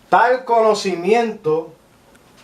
Tal conocimiento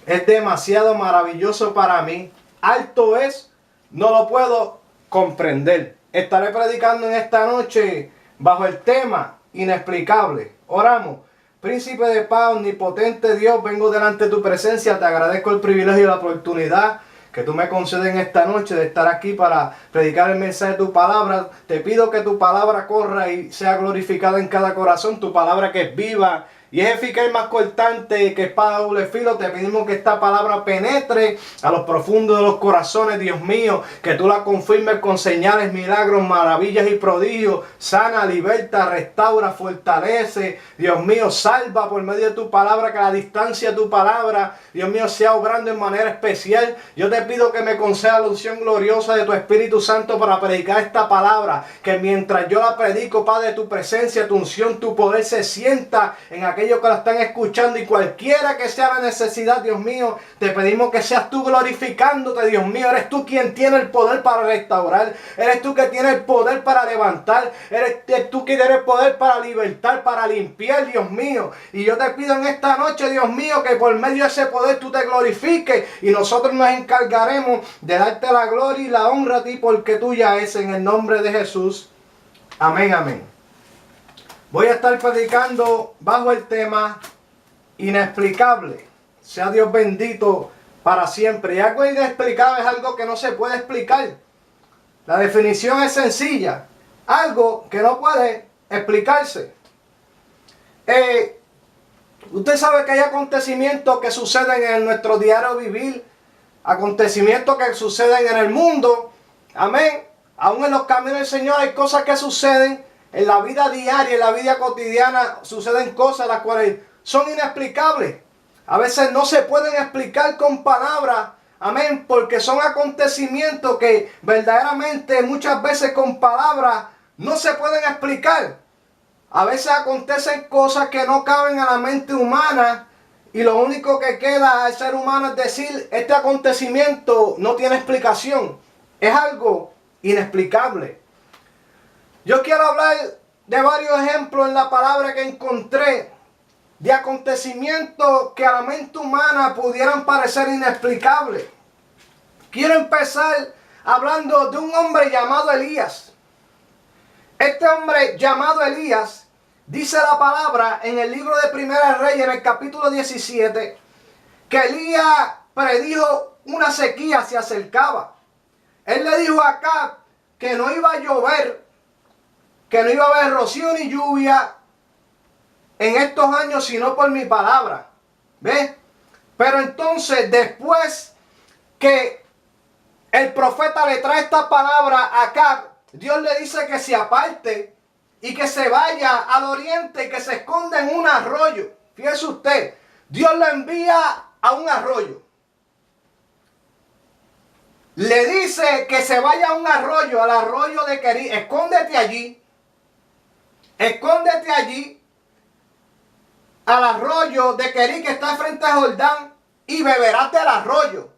es demasiado maravilloso para mí. Alto es, no lo puedo comprender. Estaré predicando en esta noche bajo el tema inexplicable. Oramos. Príncipe de paz, omnipotente Dios, vengo delante de tu presencia. Te agradezco el privilegio y la oportunidad que tú me concedes en esta noche de estar aquí para predicar el mensaje de tu palabra. Te pido que tu palabra corra y sea glorificada en cada corazón. Tu palabra que es viva y es eficaz y más cortante que espada de doble filo. Te pedimos que esta palabra penetre a los profundos de los corazones, Dios mío. Que tú la confirmes con señales, milagros, maravillas y prodigios. Sana, liberta, restaura, fortalece. Dios mío, salva por medio de tu palabra. Que a la distancia de tu palabra, Dios mío, sea obrando en manera especial. Yo te pido que me conceda la unción gloriosa de tu Espíritu Santo para predicar esta palabra. Que mientras yo la predico, Padre, tu presencia, tu unción, tu poder se sienta en aquellos que la están escuchando, y cualquiera que sea la necesidad, Dios mío, te pedimos que seas tú glorificándote, Dios mío. Eres tú quien tiene el poder para restaurar, eres tú que tienes el poder para levantar, eres tú quien tienes el poder para libertar, para limpiar, Dios mío. Y yo te pido en esta noche, Dios mío, que por medio de ese poder tú te glorifiques, y nosotros nos encargaremos de darte la gloria y la honra a ti, porque tuya es, en el nombre de Jesús. Amén, amén. Voy a estar predicando bajo el tema inexplicable. Sea Dios bendito para siempre. Y algo inexplicable es algo que no se puede explicar. La definición es sencilla. Algo que no puede explicarse. Usted sabe que hay acontecimientos que suceden en nuestro diario vivir. Acontecimientos que suceden en el mundo. Amén. Aún en los caminos del Señor hay cosas que suceden. En la vida diaria, en la vida cotidiana, suceden cosas las cuales son inexplicables. A veces no se pueden explicar con palabras. Amén. Porque son acontecimientos que verdaderamente muchas veces con palabras no se pueden explicar. A veces acontecen cosas que no caben a la mente humana. Y lo único que queda al ser humano es decir, este acontecimiento no tiene explicación. Es algo inexplicable. Yo quiero hablar de varios ejemplos en la palabra que encontré de acontecimientos que a la mente humana pudieran parecer inexplicables. Quiero empezar hablando de un hombre llamado Elías. Este hombre llamado Elías, dice la palabra en el libro de Primera de Reyes, en el capítulo 17, que Elías predijo una sequía se acercaba. Él le dijo a Acab que no iba a llover, que no iba a haber rocío ni lluvia en estos años, sino por mi palabra. ¿Ves? Pero entonces, después que el profeta le trae esta palabra a Acab, Dios le dice que se aparte y que se vaya al oriente y que se esconda en un arroyo. Fíjese usted, Dios lo envía a un arroyo. Le dice que se vaya a un arroyo, al arroyo de Querí. Escóndete allí. Escóndete allí, al arroyo de Querí que está frente a Jordán, y beberás del arroyo.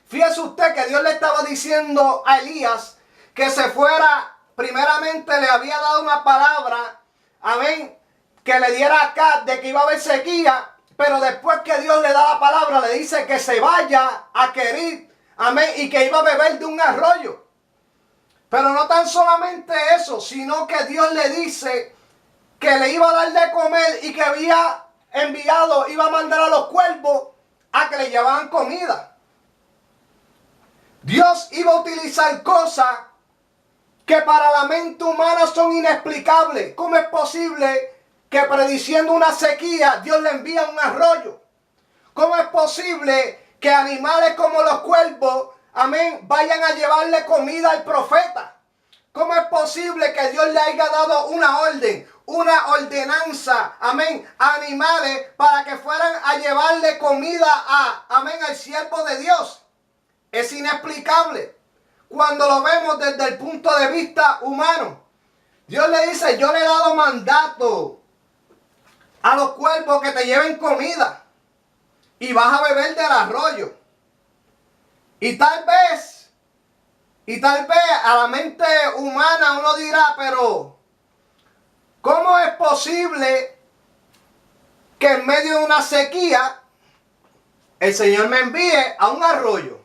Fíjese usted que Dios le estaba diciendo a Elías que se fuera. Primeramente le había dado una palabra, amén, que le diera acá de que iba a haber sequía, pero después que Dios le da la palabra, le dice que se vaya a Querí, amén, y que iba a beber de un arroyo. Pero no tan solamente eso, sino que Dios le dice que le iba a dar de comer y que había enviado, iba a mandar a los cuervos a que le llevaran comida. Dios iba a utilizar cosas que para la mente humana son inexplicables. ¿Cómo es posible que prediciendo una sequía Dios le envía un arroyo? ¿Cómo es posible que animales como los cuervos, amén, vayan a llevarle comida al profeta? ¿Cómo es posible que Dios le haya dado una orden, una ordenanza, amén, a animales para que fueran a llevarle comida amén, al siervo de Dios? Es inexplicable cuando lo vemos desde el punto de vista humano. Dios le dice, yo le he dado mandato a los cuervos que te lleven comida y vas a beber del arroyo. Y tal vez a la mente humana uno dirá, pero ¿cómo es posible que en medio de una sequía el Señor me envíe a un arroyo?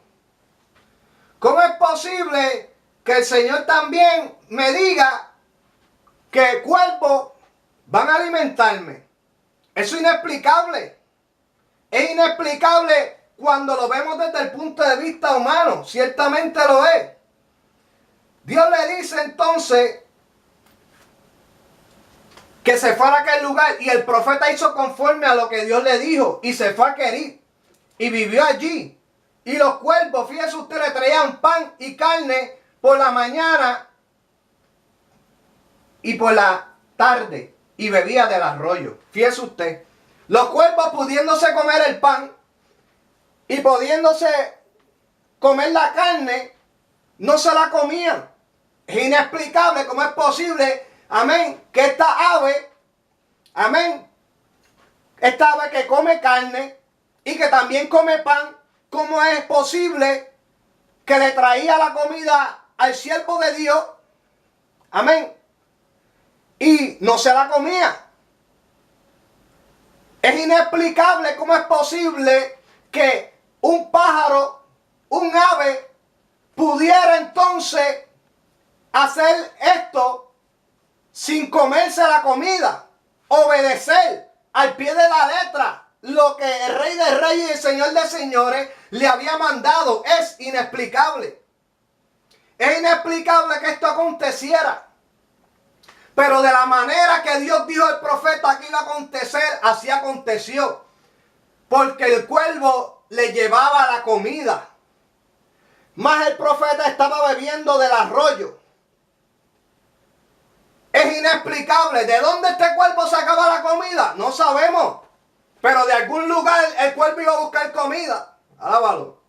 ¿Cómo es posible que el Señor también me diga que cuervos van a alimentarme? Eso es inexplicable. Es inexplicable cuando lo vemos desde el punto de vista humano. Ciertamente lo es. Dios le dice entonces que se fuera a aquel lugar, y el profeta hizo conforme a lo que Dios le dijo y se fue a Querit y vivió allí. Y los cuervos, fíjese usted, le traían pan y carne por la mañana y por la tarde, y bebía del arroyo. Fíjese usted, los cuervos pudiéndose comer el pan y pudiéndose comer la carne, no se la comían. Es inexplicable cómo es posible, amén, que esta ave, amén, esta ave que come carne y que también come pan, ¿cómo es posible que le traía la comida al siervo de Dios, amén, y no se la comía? Es inexplicable cómo es posible que un pájaro, un ave, pudiera entonces hacer esto sin comerse la comida, obedecer al pie de la letra lo que el Rey de Reyes y el Señor de Señores le había mandado. Es inexplicable. Es inexplicable que esto aconteciera. Pero de la manera que Dios dijo al profeta que iba a acontecer, así aconteció. Porque el cuervo le llevaba la comida. Mas el profeta estaba bebiendo del arroyo. Es inexplicable. ¿De dónde este cuervo sacaba la comida? No sabemos. Pero de algún lugar el cuervo iba a buscar comida. Alábalo.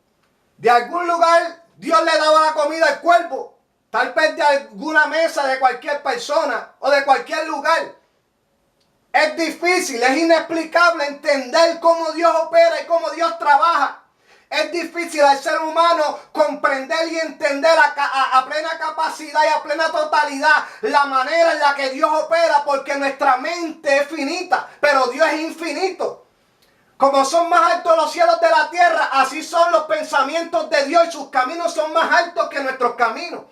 De algún lugar Dios le daba la comida al cuervo. Tal vez de alguna mesa de cualquier persona o de cualquier lugar. Es difícil, es inexplicable entender cómo Dios opera y cómo Dios trabaja. Es difícil al ser humano comprender y entender a plena capacidad y a plena totalidad la manera en la que Dios opera, porque nuestra mente es finita, pero Dios es infinito. Como son más altos los cielos de la tierra, así son los pensamientos de Dios, y sus caminos son más altos que nuestros caminos.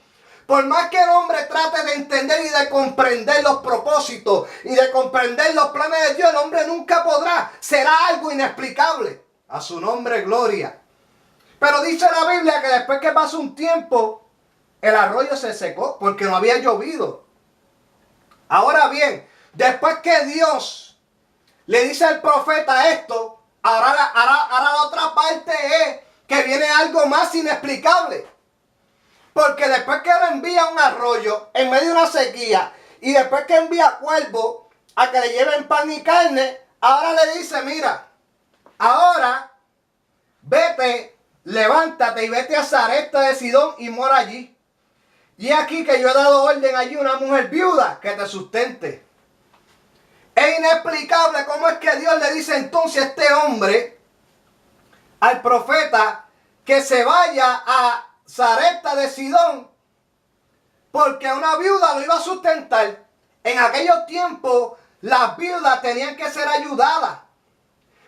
Por más que el hombre trate de entender y de comprender los propósitos y de comprender los planes de Dios, el hombre nunca podrá. Será algo inexplicable. A su nombre, gloria. Pero dice la Biblia que después que pasó un tiempo, el arroyo se secó porque no había llovido. Ahora bien, después que Dios le dice al profeta esto, ahora la otra parte es que viene algo más inexplicable. Porque después que le envía un arroyo en medio de una sequía, y después que envía cuervos a que le lleven pan y carne, ahora le dice, mira, ahora vete, levántate y vete a Sarepta de Sidón y mora allí. Y aquí que yo he dado orden allí a una mujer viuda que te sustente. Es inexplicable cómo es que Dios le dice entonces a este hombre, al profeta, que se vaya a Sarepta de Sidón, porque una viuda lo iba a sustentar. En aquellos tiempos las viudas tenían que ser ayudadas,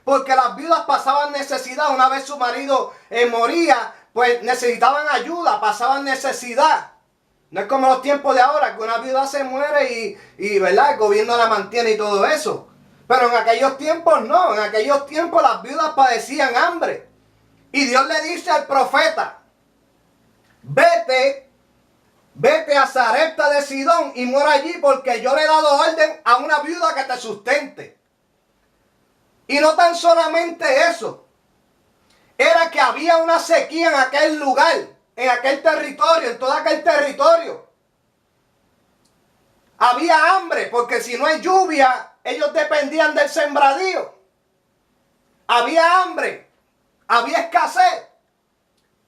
porque las viudas pasaban necesidad. Una vez su marido moría, pues necesitaban ayuda, pasaban necesidad. No es como los tiempos de ahora, que una viuda se muere y ¿verdad?, el gobierno la mantiene y todo eso. Pero en aquellos tiempos no, en aquellos tiempos las viudas padecían hambre. Y Dios le dice al profeta, vete a Sarepta de Sidón y mora allí, porque yo le he dado orden a una viuda que te sustente. Y no tan solamente eso, era que había una sequía en aquel lugar, en aquel territorio, en todo aquel territorio. Había hambre, porque si no hay lluvia, ellos dependían del sembradío. Había hambre, había escasez.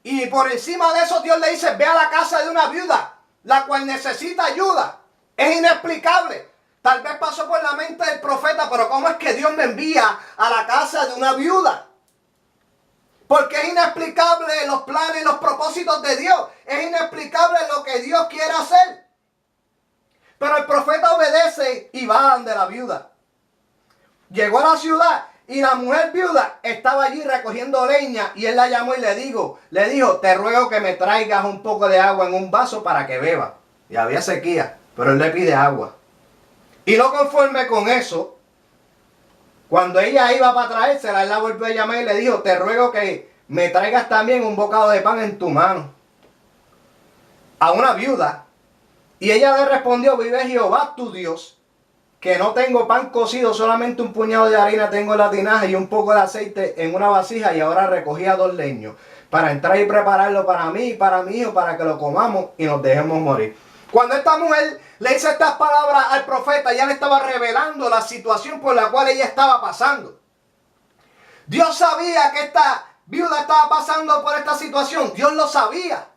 Y por encima de eso Dios le dice, ve a la casa de una viuda, la cual necesita ayuda. Es inexplicable. Tal vez pasó por la mente del profeta, pero ¿cómo es que Dios me envía a la casa de una viuda? Porque es inexplicable los planes y los propósitos de Dios. Es inexplicable lo que Dios quiere hacer. Pero el profeta obedece y va donde la viuda. Llegó a la ciudad y la mujer viuda estaba allí recogiendo leña y él la llamó y le dijo, te ruego que me traigas un poco de agua en un vaso para que beba. Y había sequía, pero él le pide agua. Y no conforme con eso, cuando ella iba para traérsela, él la volvió a llamar y le dijo, te ruego que me traigas también un bocado de pan en tu mano. A una viuda. Y ella le respondió, vive Jehová tu Dios, que no tengo pan cocido, solamente un puñado de harina tengo en la tinaja y un poco de aceite en una vasija, y ahora recogía 2 leños para entrar y prepararlo para mí y para mi hijo, para que lo comamos y nos dejemos morir. Cuando esta mujer le dice estas palabras al profeta, ya le estaba revelando la situación por la cual ella estaba pasando. Dios sabía que esta viuda estaba pasando por esta situación. Dios lo sabía.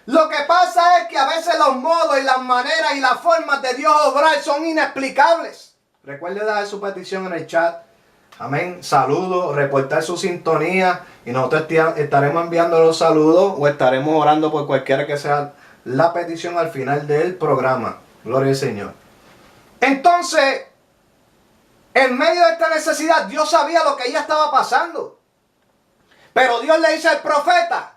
Lo que pasa es que a veces los modos y las maneras y las formas de Dios obrar son inexplicables. Recuerde dar su petición en el chat. Amén. Saludos, reportar su sintonía. Y nosotros estaremos enviando los saludos o estaremos orando por cualquiera que sea la petición al final del programa. Gloria al Señor. Entonces, en medio de esta necesidad, Dios sabía lo que ella estaba pasando. Pero Dios le dice al profeta,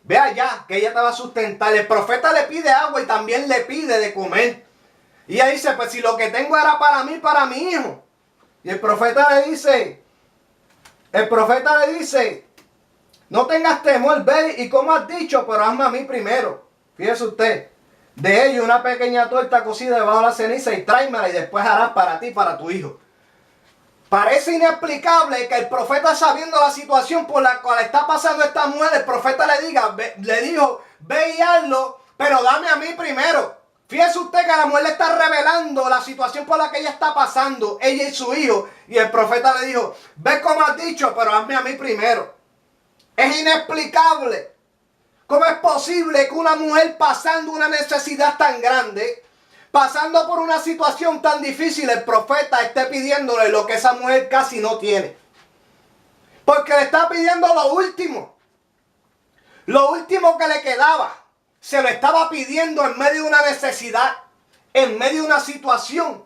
ve allá, que ella estaba sustentada. El profeta le pide agua y también le pide de comer. Y ella dice, pues si lo que tengo era para mí, para mi hijo. Y el profeta le dice, no tengas temor, ve y como has dicho, pero hazme a mí primero. Fíjese usted, de ello una pequeña torta cocida debajo de la ceniza y tráemela y después harás para ti y para tu hijo. Parece inexplicable que el profeta, sabiendo la situación por la cual está pasando esta mujer, el profeta le dijo, ve y hazlo, pero dame a mí primero. Fíjese usted que la mujer le está revelando la situación por la que ella está pasando, ella y su hijo, y el profeta le dijo, ve como has dicho, pero hazme a mí primero. Es inexplicable. ¿Cómo es posible que una mujer pasando una necesidad tan grande, pasando por una situación tan difícil, el profeta esté pidiéndole lo que esa mujer casi no tiene? Porque le está pidiendo lo último. Lo último que le quedaba. Se lo estaba pidiendo en medio de una necesidad, en medio de una situación.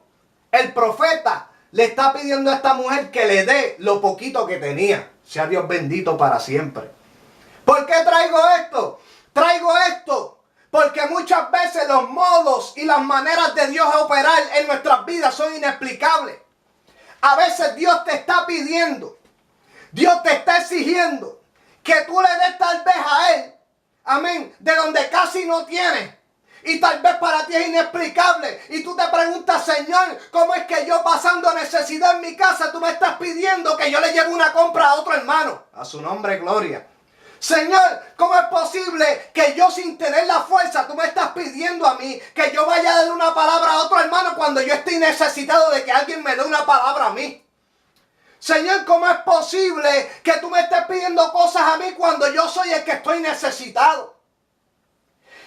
El profeta le está pidiendo a esta mujer que le dé lo poquito que tenía. Sea Dios bendito para siempre. ¿Por qué traigo esto? Traigo esto porque muchas veces los modos y las maneras de Dios operar en nuestras vidas son inexplicables. A veces Dios te está pidiendo, Dios te está exigiendo que tú le des tal vez a Él, amén, de donde casi no tienes. Y tal vez para ti es inexplicable. Y tú te preguntas, Señor, ¿cómo es que yo pasando necesidad en mi casa, tú me estás pidiendo que yo le lleve una compra a otro hermano? A su nombre, gloria. Señor, ¿cómo es posible que yo sin tener la fuerza, tú me estás pidiendo a mí que yo vaya a darle una palabra a otro hermano cuando yo estoy necesitado de que alguien me dé una palabra a mí? Señor, ¿cómo es posible que tú me estés pidiendo cosas a mí cuando yo soy el que estoy necesitado?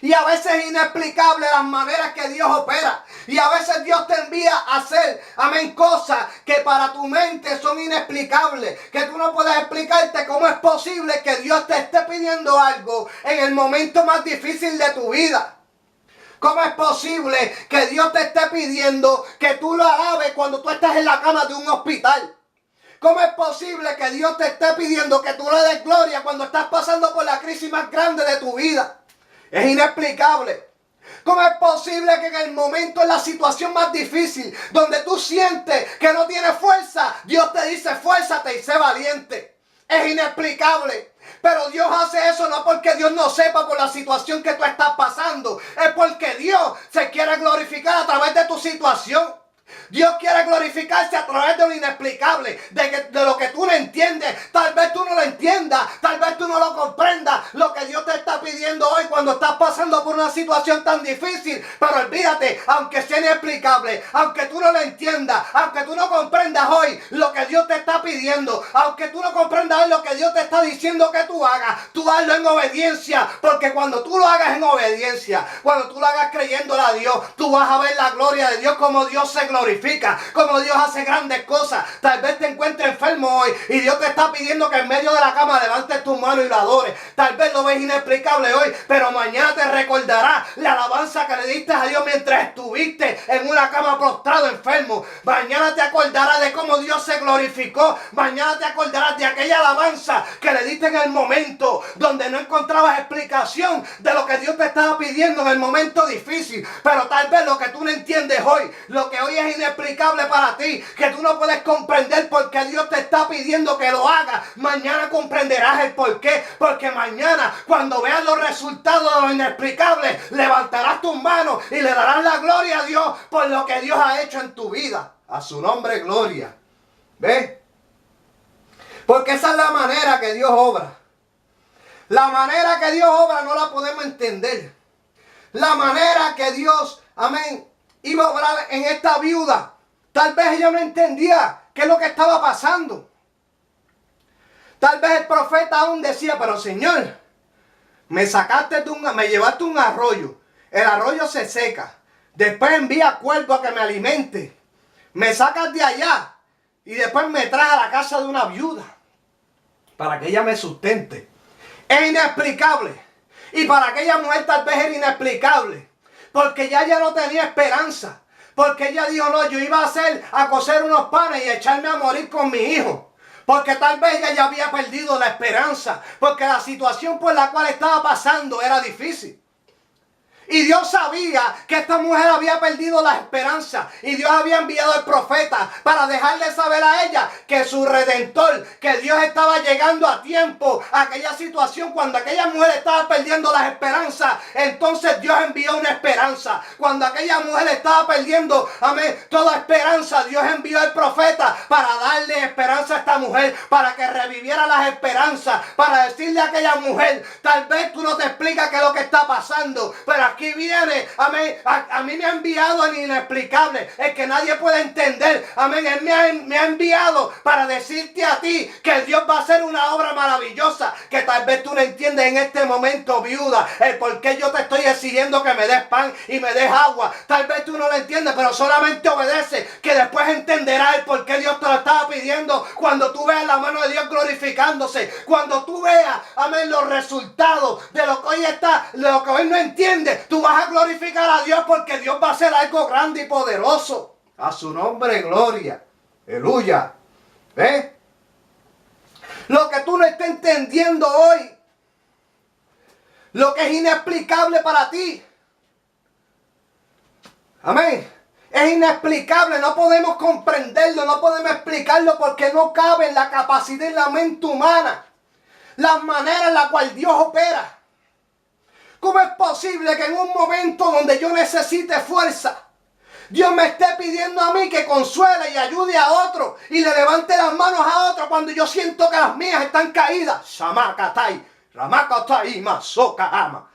Y a veces es inexplicable las maneras que Dios opera. Y a veces Dios te envía a hacer, amén, cosas que para tu mente son inexplicables. Que tú no puedes explicarte cómo es posible que Dios te esté pidiendo algo en el momento más difícil de tu vida. ¿Cómo es posible que Dios te esté pidiendo que tú lo alabes cuando tú estás en la cama de un hospital? ¿Cómo es posible que Dios te esté pidiendo que tú le des gloria cuando estás pasando por la crisis más grande de tu vida? Es inexplicable. ¿Cómo es posible que en el momento, en la situación más difícil, donde tú sientes que no tienes fuerza, Dios te dice, esfuérzate y sé valiente? Es inexplicable. Pero Dios hace eso no porque Dios no sepa por la situación que tú estás pasando. Es porque Dios se quiere glorificar a través de tu situación. Dios quiere glorificarse a través de lo inexplicable, de lo que tú no entiendes. Tal vez tú no lo entiendas, tal vez tú no lo comprendas, lo que Dios te está pidiendo hoy cuando estás pasando por una situación tan difícil. Pero olvídate, aunque sea inexplicable, aunque tú no lo entiendas, aunque tú no comprendas hoy lo que Dios te está pidiendo, aunque tú no comprendas hoy lo que Dios te está diciendo que tú hagas, tú hazlo en obediencia. Porque cuando tú lo hagas en obediencia, cuando tú lo hagas creyéndole a Dios, tú vas a ver la gloria de Dios, como Dios se glorifica, como Dios hace grandes cosas. Tal vez te encuentres enfermo enfermo hoy y Dios te está pidiendo que en medio de la cama levantes tu mano y lo adores. Tal vez lo ves inexplicable hoy, pero mañana te recordarás la alabanza que le diste a Dios mientras estuviste en una cama prostrado enfermo. Mañana te acordarás de cómo Dios se glorificó. Mañana te acordarás de aquella alabanza que le diste en el momento donde no encontrabas explicación de lo que Dios te estaba pidiendo en el momento difícil. Pero tal vez lo que tú no entiendes hoy, lo que hoy es inexplicable para ti, que tú no puedes comprender por qué Dios te está pidiendo que lo hagas, mañana comprenderás el por qué. Porque mañana, cuando veas los resultados de lo inexplicable, levantarás tus manos y le darás la gloria a Dios por lo que Dios ha hecho en tu vida. A su nombre, gloria. ¿Ves? Porque esa es la manera que Dios obra. La manera que Dios obra no la podemos entender. La manera que Dios, amén, iba a obrar en esta viuda. Tal vez ella no entendía qué es lo que estaba pasando. Tal vez el profeta aún decía, pero Señor, me llevaste un arroyo. El arroyo se seca. Después envía cuervo a que me alimente. Me sacas de allá. Y después me traes a la casa de una viuda. Para que ella me sustente. Es inexplicable. Y para aquella mujer tal vez era inexplicable. Porque ya ella no tenía esperanza. Porque ella dijo, no, yo iba a cocer unos panes y echarme a morir con mi hijo. Porque tal vez ella ya había perdido la esperanza. Porque la situación por la cual estaba pasando era difícil. Y Dios sabía que esta mujer había perdido la esperanza. Y Dios había enviado al profeta para dejarle saber a ella que su redentor, que Dios estaba llegando a tiempo a aquella situación. Cuando aquella mujer estaba perdiendo las esperanzas, entonces Dios envió una esperanza. Cuando aquella mujer estaba perdiendo, amén, toda esperanza, Dios envió al profeta para darle esperanza a esta mujer, para que reviviera las esperanzas, para decirle a aquella mujer, tal vez tú no te explicas qué es lo que está pasando, pero aquí viene, amén, a mí me ha enviado el inexplicable, el que nadie puede entender, amén, Él me ha enviado para decirte a ti que Dios va a hacer una obra maravillosa, que tal vez tú no entiendes en este momento, viuda, el por qué yo te estoy exigiendo que me des pan y me des agua, tal vez tú no lo entiendes, pero solamente obedece, que después entenderás el por qué Dios te lo estaba pidiendo, cuando tú veas la mano de Dios glorificándose, cuando tú veas, amén, los resultados de lo que hoy está, de lo que hoy no entiendes. Tú vas a glorificar a Dios porque Dios va a hacer algo grande y poderoso. A su nombre, gloria. Aleluya. ¿Ves? Lo que tú no estás entendiendo hoy, lo que es inexplicable para ti. Amén. Es inexplicable, no podemos comprenderlo, no podemos explicarlo porque no cabe en la capacidad y la mente humana. Las maneras en las cuales Dios opera. ¿Cómo es posible que en un momento donde yo necesite fuerza, Dios me esté pidiendo a mí que consuele y ayude a otro y le levante las manos a otro cuando yo siento que las mías están caídas? Shamakatai, Ramakatai, Masoka Ama.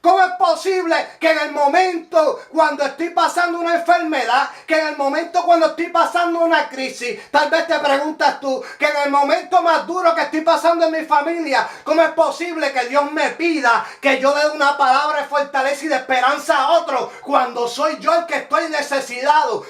¿Cómo es posible que en el momento cuando estoy pasando una enfermedad, que en el momento cuando estoy pasando una crisis, tal vez te preguntas tú, que en el momento más duro que estoy pasando en mi familia, ¿cómo es posible que Dios me pida que yo dé una palabra de fortaleza y de esperanza a otro cuando soy yo el que estoy necesitado?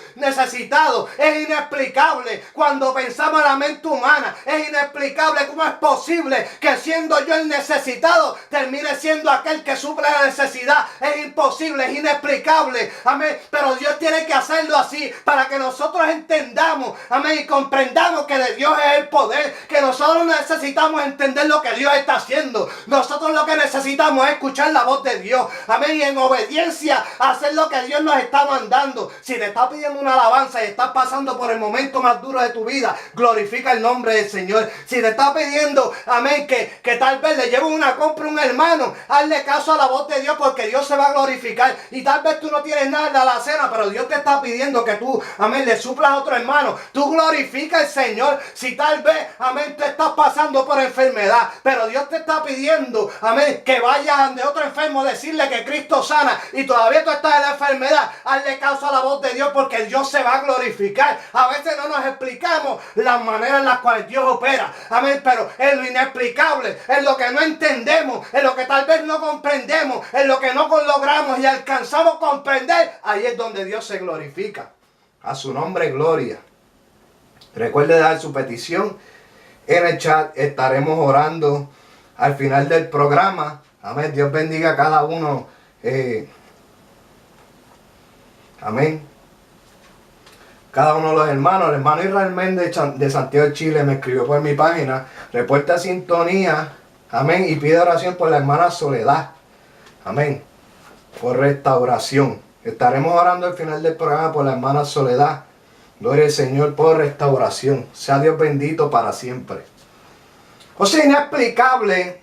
Es inexplicable cuando pensamos en la mente humana. Es inexplicable cómo es posible que siendo yo el necesitado termine siendo aquel que suple la necesidad. Es imposible, es inexplicable, amén, pero Dios tiene que hacerlo así para que nosotros entendamos, amén, y comprendamos que de Dios es el poder, que nosotros necesitamos entender lo que Dios está haciendo. Nosotros lo que necesitamos es escuchar la voz de Dios, amén, y en obediencia hacer lo que Dios nos está mandando. Si te está pidiendo una alabanza y estás pasando por el momento más duro de tu vida, glorifica el nombre del Señor. Si te está pidiendo, amén, que tal vez le lleve una compra a un hermano, hazle caso a la voz de Dios, porque Dios se va a glorificar. Y tal vez tú no tienes nada en la alacena, pero Dios te está pidiendo que tú, amén, le suplas a otro hermano. Tú glorifica al Señor. Si tal vez, amén, tú estás pasando por enfermedad, pero Dios te está pidiendo, amén, que vayas ante otro enfermo a decirle que Cristo sana y todavía tú estás en la enfermedad, hazle caso a la voz de Dios, porque Dios se va a glorificar. A veces no nos explicamos las maneras en las cuales Dios opera, amén, pero es lo inexplicable, es lo que no entendemos, es lo que tal vez no comprendemos, es lo que no logramos y alcanzamos a comprender. Ahí es donde Dios se glorifica. A su nombre, gloria. Recuerde dar su petición en el chat. Estaremos orando al final del programa. Amén. Dios bendiga a cada uno. Amén. Cada uno de los hermanos. El hermano Israel Méndez de Santiago de Chile me escribió por mi página. Reporta sintonía. Amén. Y pide oración por la hermana Soledad. Amén. Por restauración. Estaremos orando al final del programa por la hermana Soledad. Gloria al Señor por restauración. Sea Dios bendito para siempre. O sea, inexplicable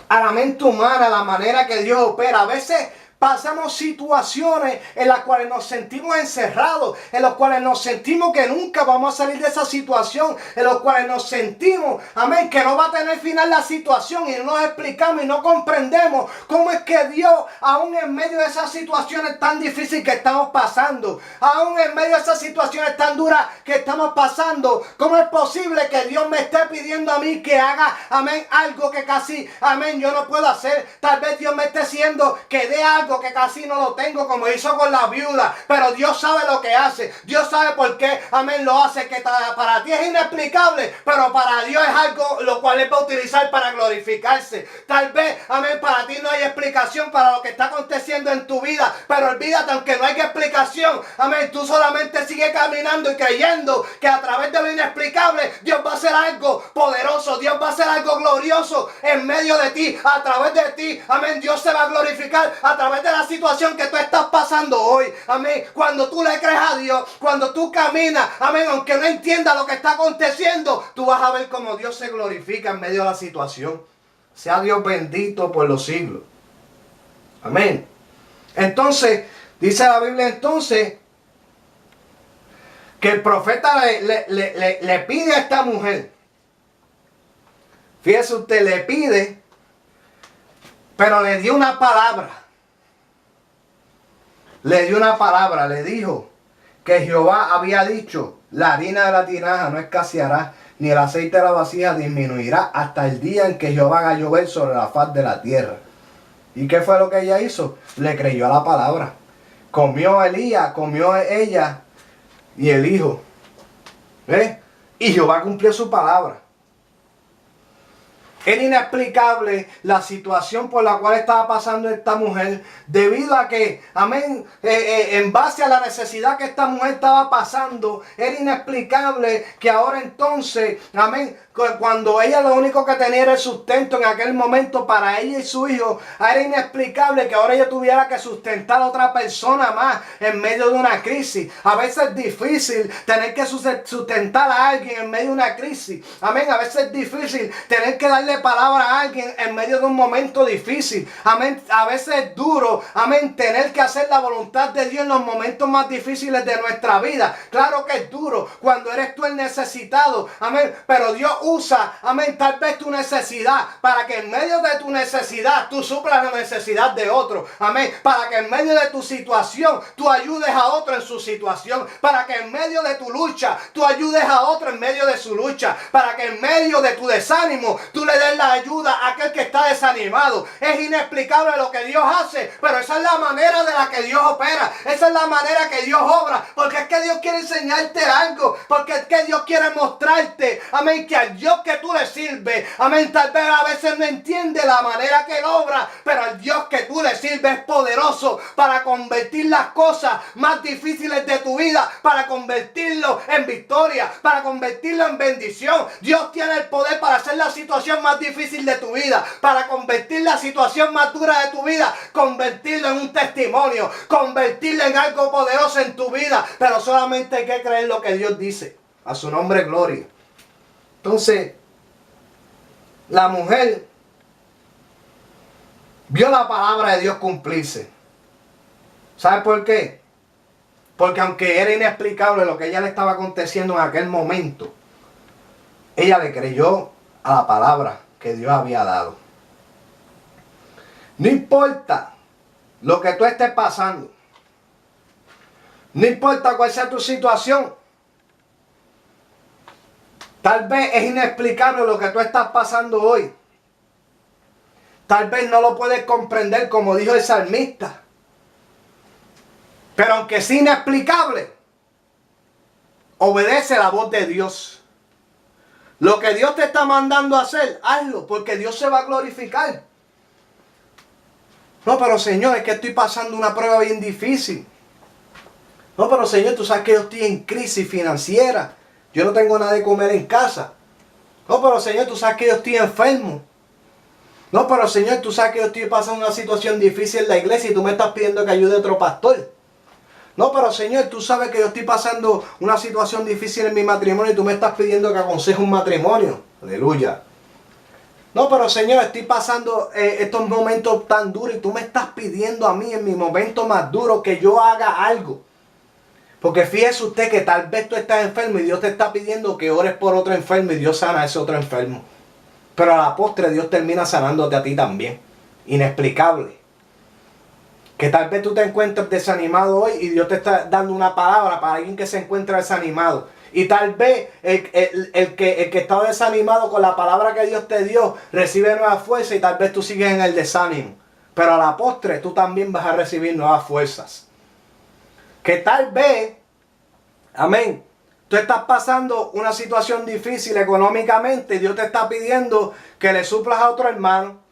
a la mente humana la manera que Dios opera. A veces pasamos situaciones en las cuales nos sentimos encerrados, en las cuales nos sentimos que nunca vamos a salir de esa situación, en las cuales nos sentimos, amén, que no va a tener final la situación, y no nos explicamos y no comprendemos cómo es que Dios, aún en medio de esas situaciones tan difíciles que estamos pasando, aún en medio de esas situaciones tan duras que estamos pasando, cómo es posible que Dios me esté pidiendo a mí que haga, amén, algo que casi, amén, yo no puedo hacer. Tal vez Dios me esté diciendo que dé algo que casi no lo tengo, como hizo con la viuda, pero Dios sabe lo que hace, Dios sabe por qué, amén, lo hace, que para ti es inexplicable, pero para Dios es algo lo cual Él va a utilizar para glorificarse. Tal vez, amén, para ti no hay explicación para lo que está aconteciendo en tu vida, pero olvídate, aunque no haya explicación, amén, tú solamente sigue caminando y creyendo que a través de lo inexplicable Dios va a hacer algo poderoso, Dios va a hacer algo glorioso en medio de ti, a través de ti, amén, Dios se va a glorificar a través de la situación que tú estás pasando hoy, amén. Cuando tú le crees a Dios, cuando tú caminas, amén, aunque no entiendas lo que está aconteciendo, tú vas a ver cómo Dios se glorifica en medio de la situación. Sea Dios bendito por los siglos, amén. Entonces, dice la Biblia entonces que el profeta le pide a esta mujer, fíjese usted, le pide, pero le dio una palabra. Le dio una palabra, le dijo que Jehová había dicho: la harina de la tinaja no escaseará, ni el aceite de la vasija disminuirá hasta el día en que Jehová haga llover sobre la faz de la tierra. ¿Y qué fue lo que ella hizo? Le creyó a la palabra. Comió Elías, comió ella y el hijo. Y Jehová cumplió su palabra. Era inexplicable la situación por la cual estaba pasando esta mujer, debido a que, amén, en base a la necesidad que esta mujer estaba pasando, era inexplicable que ahora entonces, amén, cuando ella lo único que tenía era el sustento en aquel momento para ella y su hijo, era inexplicable que ahora ella tuviera que sustentar a otra persona más en medio de una crisis. A veces es difícil tener que sustentar a alguien en medio de una crisis, amén, a veces es difícil tener que darle palabra a alguien en medio de un momento difícil, amén, a veces es duro, amén, tener que hacer la voluntad de Dios en los momentos más difíciles de nuestra vida. Claro que es duro cuando eres tú el necesitado, amén, pero Dios usa, amén, tal vez tu necesidad para que en medio de tu necesidad tú suplas la necesidad de otro, amén, para que en medio de tu situación tú ayudes a otro en su situación, para que en medio de tu lucha tú ayudes a otro en medio de su lucha, para que en medio de tu desánimo tú le des la ayuda a aquel que está desanimado. Es inexplicable lo que Dios hace, pero esa es la manera de la que Dios opera, esa es la manera que Dios obra, porque es que Dios quiere enseñarte algo, porque es que Dios quiere mostrarte, amén, que al Dios que tú le sirves, amén, tal vez a veces no entiende la manera que Él obra, pero al Dios que tú le sirves es poderoso para convertir las cosas más difíciles de tu vida, para convertirlo en victoria, para convertirlo en bendición. Dios tiene el poder para hacer la situación más difícil de tu vida, para convertir la situación más dura de tu vida, convertirlo en un testimonio, convertirlo en algo poderoso en tu vida, pero solamente hay que creer lo que Dios dice. A su nombre gloria. Entonces, la mujer vio la palabra de Dios cumplirse. ¿Sabe por qué? Porque aunque era inexplicable lo que a ella le estaba aconteciendo en aquel momento, ella le creyó a la palabra que Dios había dado. No importa lo que tú estés pasando, no importa cuál sea tu situación, tal vez es inexplicable lo que tú estás pasando hoy. Tal vez no lo puedes comprender como dijo el salmista. Pero aunque es inexplicable, obedece la voz de Dios. Lo que Dios te está mandando a hacer, hazlo, porque Dios se va a glorificar. No, pero Señor, es que estoy pasando una prueba bien difícil. No, pero Señor, tú sabes que yo estoy en crisis financiera. Yo no tengo nada de comer en casa. No, pero Señor, tú sabes que yo estoy enfermo. No, pero Señor, tú sabes que yo estoy pasando una situación difícil en la iglesia y tú me estás pidiendo que ayude a otro pastor. No, pero Señor, tú sabes que yo estoy pasando una situación difícil en mi matrimonio y tú me estás pidiendo que aconseje un matrimonio. Aleluya. No, pero Señor, estoy pasando estos momentos tan duros y tú me estás pidiendo a mí en mi momento más duro que yo haga algo. Porque fíjese usted que tal vez tú estás enfermo y Dios te está pidiendo que ores por otro enfermo y Dios sana a ese otro enfermo. Pero a la postre Dios termina sanándote a ti también. Inexplicable. Que tal vez tú te encuentres desanimado hoy y Dios te está dando una palabra para alguien que se encuentra desanimado. Y tal vez el que está desanimado con la palabra que Dios te dio recibe nueva fuerza y tal vez tú sigues en el desánimo. Pero a la postre tú también vas a recibir nuevas fuerzas. Que tal vez, amén, tú estás pasando una situación difícil económicamente y Dios te está pidiendo que le suplas a otro hermano.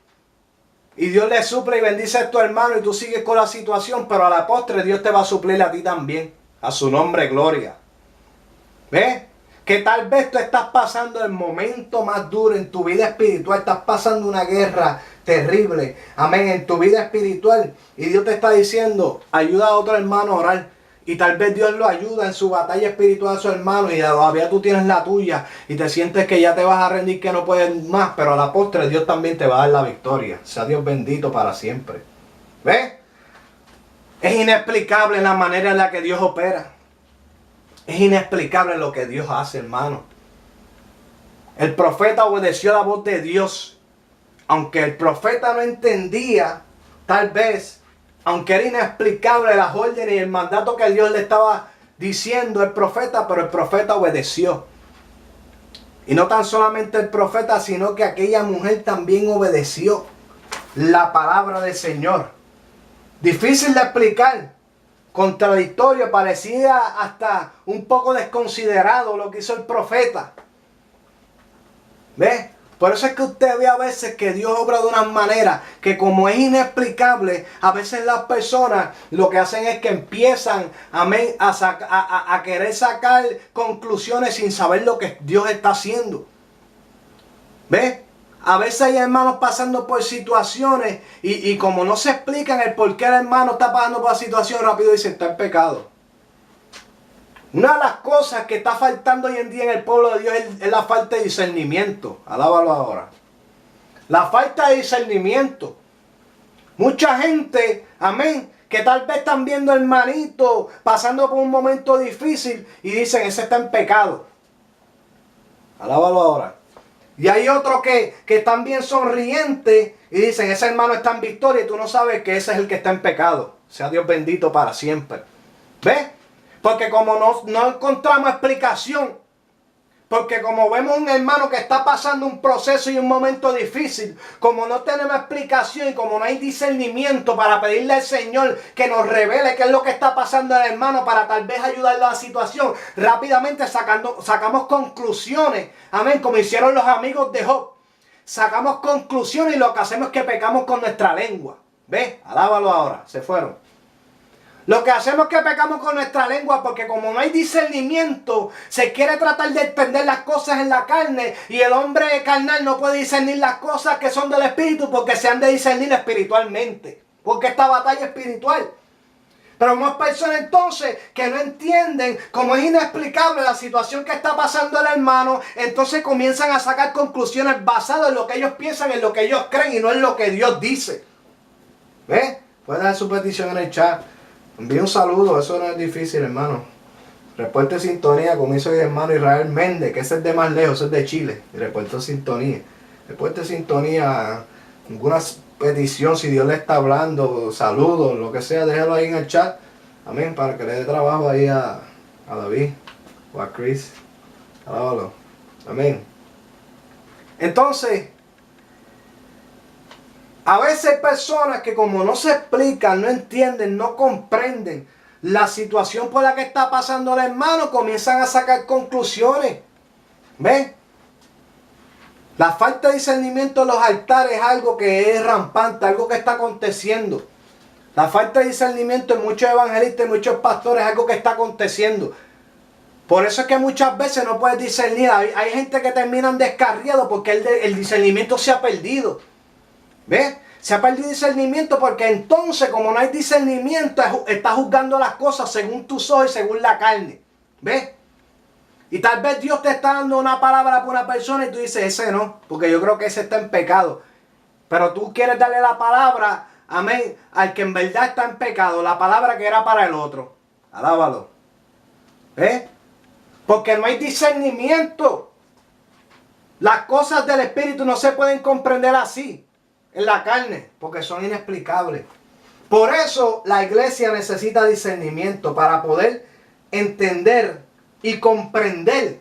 Y Dios le suple y bendice a tu hermano y tú sigues con la situación, pero a la postre Dios te va a suplir a ti también. A su nombre, gloria. ¿Ves? Que tal vez tú estás pasando el momento más duro en tu vida espiritual, estás pasando una guerra terrible, amén, en tu vida espiritual. Y Dios te está diciendo, ayuda a otro hermano a orar. Y tal vez Dios lo ayuda en su batalla espiritual a su hermano y todavía tú tienes la tuya y te sientes que ya te vas a rendir, que no puedes más, pero a la postre Dios también te va a dar la victoria. Sea Dios bendito para siempre. ¿Ves? Es inexplicable la manera en la que Dios opera. Es inexplicable lo que Dios hace, hermano. El profeta obedeció la voz de Dios. Aunque el profeta no entendía, tal vez, aunque era inexplicable las órdenes y el mandato que Dios le estaba diciendo al profeta, pero el profeta obedeció. Y no tan solamente el profeta, sino que aquella mujer también obedeció la palabra del Señor. Difícil de explicar, contradictorio, parecía hasta un poco desconsiderado lo que hizo el profeta. ¿Ves? Por eso es que usted ve a veces que Dios obra de una manera que, como es inexplicable, a veces las personas lo que hacen es que empiezan a querer sacar conclusiones sin saber lo que Dios está haciendo. ¿Ves? A veces hay hermanos pasando por situaciones y como no se explican el por qué el hermano está pasando por la situación, rápido dicen, está en pecado. Una de las cosas que está faltando hoy en día en el pueblo de Dios es la falta de discernimiento. Alábalo ahora. La falta de discernimiento. Mucha gente, amén, que tal vez están viendo al hermanito pasando por un momento difícil y dicen, ese está en pecado. Alábalo ahora. Y hay otros que están bien sonrientes y dicen, ese hermano está en victoria y tú no sabes que ese es el que está en pecado. Sea Dios bendito para siempre. ¿Ves? Porque como no encontramos explicación, porque como vemos un hermano que está pasando un proceso y un momento difícil, como no tenemos explicación y como no hay discernimiento para pedirle al Señor que nos revele qué es lo que está pasando al hermano para tal vez ayudarlo a la situación, rápidamente sacamos conclusiones, amén, como hicieron los amigos de Job. Sacamos conclusiones y lo que hacemos es que pecamos con nuestra lengua. ¿Ves? Alábalo ahora, se fueron. Lo que hacemos es que pecamos con nuestra lengua porque como no hay discernimiento, se quiere tratar de entender las cosas en la carne y el hombre carnal no puede discernir las cosas que son del espíritu porque se han de discernir espiritualmente. Porque esta batalla es espiritual. Pero más personas entonces que no entienden, como es inexplicable la situación que está pasando el hermano, entonces comienzan a sacar conclusiones basadas en lo que ellos piensan, en lo que ellos creen y no en lo que Dios dice. ¿Ves? Pueden dar su petición en el chat. Envíe un saludo, eso no es difícil, hermano. Reporte sintonía, como hizo mi hermano Israel Méndez, que ese es de más lejos, ese es de Chile. Y reporte sintonía. Reporte sintonía, ninguna petición, si Dios le está hablando, saludos, lo que sea, déjalo ahí en el chat. Amén, para que le dé trabajo ahí a David o a Chris. Alábalo. Amén. Entonces, a veces hay personas que como no se explican, no entienden, no comprenden, la situación por la que está pasando el hermano, comienzan a sacar conclusiones. ¿Ven? La falta de discernimiento en los altares es algo que es rampante, algo que está aconteciendo. La falta de discernimiento en muchos evangelistas y muchos pastores es algo que está aconteciendo. Por eso es que muchas veces no puedes discernir. Hay gente que terminan descarriados porque el discernimiento se ha perdido. ¿Ves? Se ha perdido discernimiento porque entonces, como no hay discernimiento, estás juzgando las cosas según tus ojos y según la carne. ¿Ves? Y tal vez Dios te está dando una palabra para una persona y tú dices, ese no, porque yo creo que ese está en pecado. Pero tú quieres darle la palabra, amén, al que en verdad está en pecado, la palabra que era para el otro. Alábalo. ¿Ves? Porque no hay discernimiento. Las cosas del Espíritu no se pueden comprender así, en la carne, porque son inexplicables. Por eso la iglesia necesita discernimiento para poder entender y comprender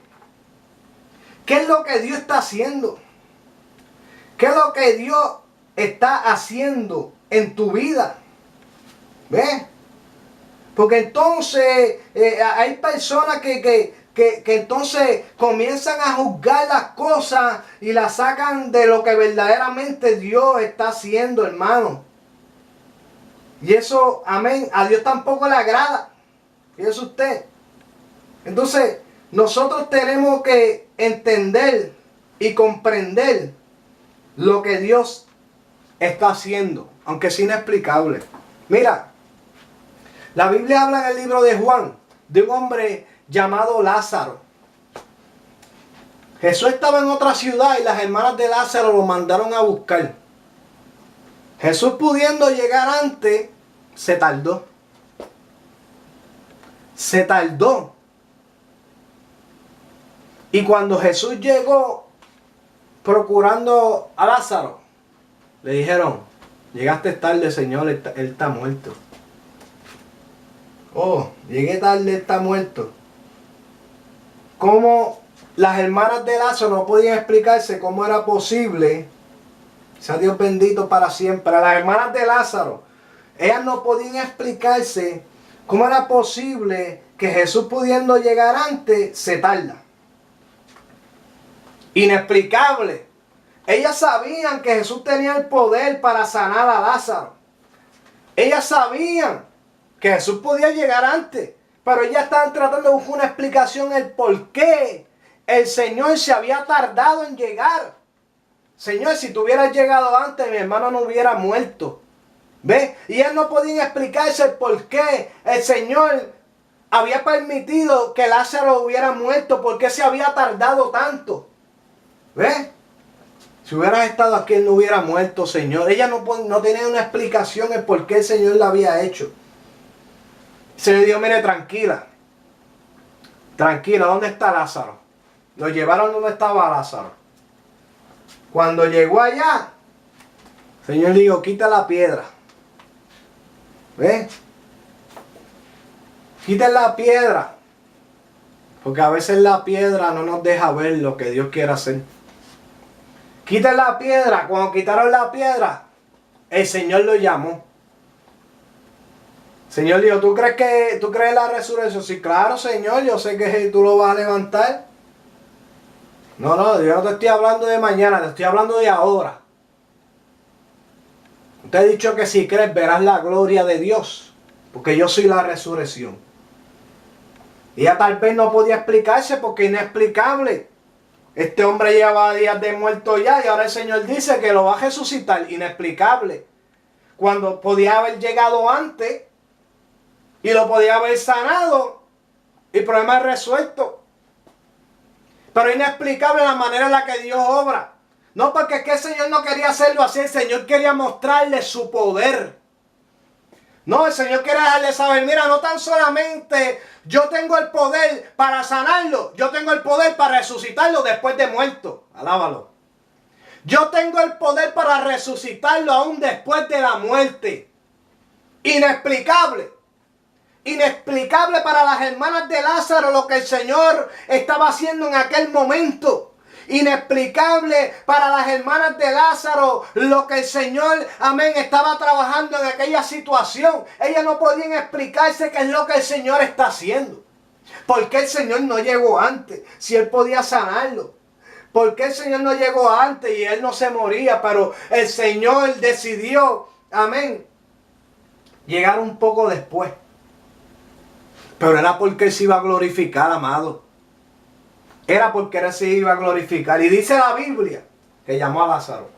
qué es lo que Dios está haciendo. ¿Qué es lo que Dios está haciendo en tu vida? ¿Ves? Porque entonces hay personas que entonces comienzan a juzgar las cosas y las sacan de lo que verdaderamente Dios está haciendo, hermano. Y eso, amén, a Dios tampoco le agrada. Fíjese usted. Entonces, nosotros tenemos que entender y comprender lo que Dios está haciendo, aunque es inexplicable. Mira, la Biblia habla en el libro de Juan de un hombre llamado Lázaro. Jesús estaba en otra ciudad y las hermanas de Lázaro lo mandaron a buscar. Jesús, pudiendo llegar antes, se tardó. Se tardó. Y cuando Jesús llegó procurando a Lázaro, le dijeron, llegaste tarde, Señor, él está muerto. Oh, llegué tarde, él está muerto. Cómo las hermanas de Lázaro no podían explicarse cómo era posible, sea Dios bendito para siempre, las hermanas de Lázaro, ellas no podían explicarse cómo era posible que Jesús, pudiendo llegar antes, se tarda. Inexplicable. Ellas sabían que Jesús tenía el poder para sanar a Lázaro. Ellas sabían que Jesús podía llegar antes, pero ellas estaban tratando de buscar una explicación el por qué el Señor se había tardado en llegar. Señor, si tú hubieras llegado antes, mi hermano no hubiera muerto. ¿Ves? Y ellos no podían explicarse el por qué el Señor había permitido que Lázaro hubiera muerto, por qué se había tardado tanto. ¿Ves? Si hubieras estado aquí, él no hubiera muerto, Señor. Ella no tenía una explicación el por qué el Señor la había hecho. Se le dijo, mire, tranquila. Tranquila, ¿dónde está Lázaro? Lo llevaron donde estaba Lázaro. Cuando llegó allá, el Señor dijo, quita la piedra. ¿Ves? Quita la piedra. Porque a veces la piedra no nos deja ver lo que Dios quiere hacer. Quiten la piedra. Cuando quitaron la piedra, el Señor lo llamó. El Señor dijo, ¿tú crees en la resurrección? Sí, claro, Señor, yo sé que tú lo vas a levantar. No, yo no te estoy hablando de mañana, te estoy hablando de ahora. Te he dicho que si crees verás la gloria de Dios, porque yo soy la resurrección. Y ella tal vez no podía explicarse porque es inexplicable. Este hombre llevaba días de muerto ya y ahora el Señor dice que lo va a resucitar. Inexplicable. Cuando podía haber llegado antes y lo podía haber sanado y el problema es resuelto. Pero inexplicable la manera en la que Dios obra. No, porque es que el Señor no quería hacerlo así. El Señor quería mostrarle su poder. No, el Señor quiere dejarle saber, mira, no tan solamente yo tengo el poder para sanarlo, yo tengo el poder para resucitarlo después de muerto. Alábalo. Yo tengo el poder para resucitarlo aún después de la muerte. Inexplicable. Inexplicable para las hermanas de Lázaro lo que el Señor estaba haciendo en aquel momento. Inexplicable para las hermanas de Lázaro lo que el Señor, amén, estaba trabajando en aquella situación. Ellas no podían explicarse qué es lo que el Señor está haciendo. ¿Por qué el Señor no llegó antes? Si Él podía sanarlo. ¿Por qué el Señor no llegó antes y Él no se moría? Pero el Señor decidió, amén, llegar un poco después. Pero era porque Él se iba a glorificar, amado. Era porque Él se iba a glorificar. Y dice la Biblia que llamó a Lázaro.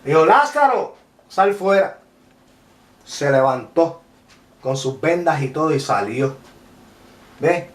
Dijo, Lázaro, sal fuera. Se levantó con sus vendas y todo y salió. ¿Ves?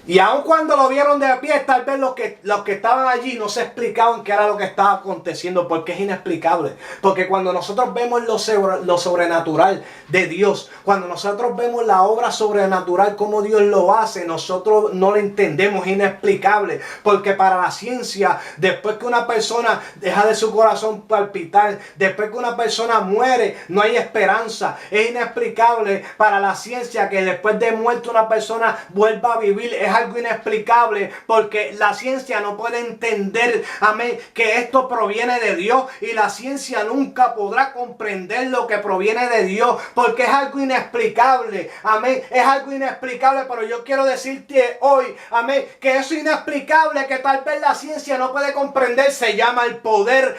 Y aun cuando lo vieron de pie, tal vez los que estaban allí no se explicaban qué era lo que estaba aconteciendo, porque es inexplicable. Porque cuando nosotros vemos lo sobrenatural de Dios, cuando nosotros vemos la obra sobrenatural, cómo Dios lo hace, nosotros no lo entendemos, es inexplicable. Porque para la ciencia, después que una persona deja de su corazón palpitar, después que una persona muere, no hay esperanza. Es inexplicable para la ciencia que después de muerto una persona vuelva a vivir. Es algo inexplicable porque la ciencia no puede entender, amén, que esto proviene de Dios, y la ciencia nunca podrá comprender lo que proviene de Dios porque es algo inexplicable, amén, es algo inexplicable. Pero yo quiero decirte hoy, amén, que eso inexplicable que tal vez la ciencia no puede comprender se llama el poder